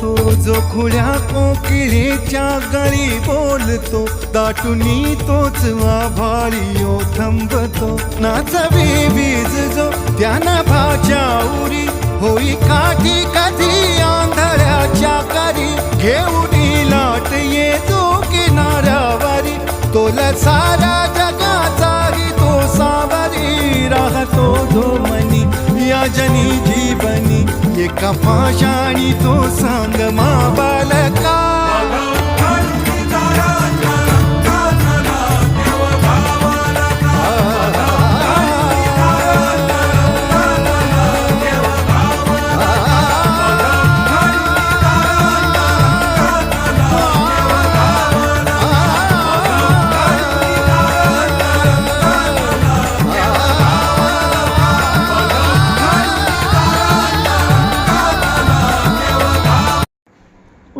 तो जो खुल्या कोकिळेच्या गळी बोलतो, दाटुनी तोच आभाळी थांबतो. नाचवी वीज जो त्या नभाच्या उरी, होई काठी कधी आंधळ्याच्या करी. घेऊनी लाट येतो किनाऱ्यावरी, तोला सारा जगाचाही तो सावरी. राहतो जो मनी या जनी जीवनी, एका पाषाणी तो सांग मा बालका.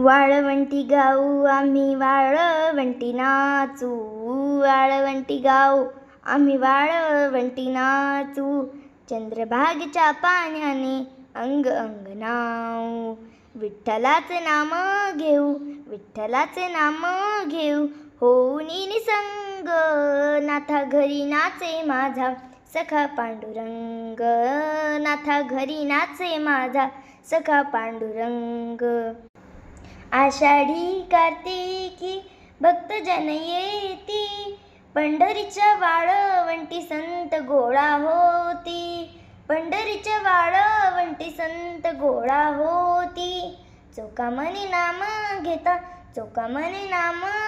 वाळवंटी गाऊ आम्ही वाळवंटी नाचू, वाळवंटी गाऊ आम्ही वाळवंटी नाचू. चंद्रभागेच्या पाण्याने अंग अंग नाऊ, विठ्ठलाचे नाम घेऊ, विठ्ठलाचे नाम घेऊ. होऊनी निसंग नाथा घरी नाचे माझा सखा पांडुरंग, नाथा घरी नाचे माझा सखा पांडुरंग. आषाढी कार्तिकी भक्तजन येती, पंढरीच्या वाळवंटी संत गोळा होती, पंढरीच्या वाळवंटी संत गोळा होती. चोखामणी नाम घेता, चोखामणी नाम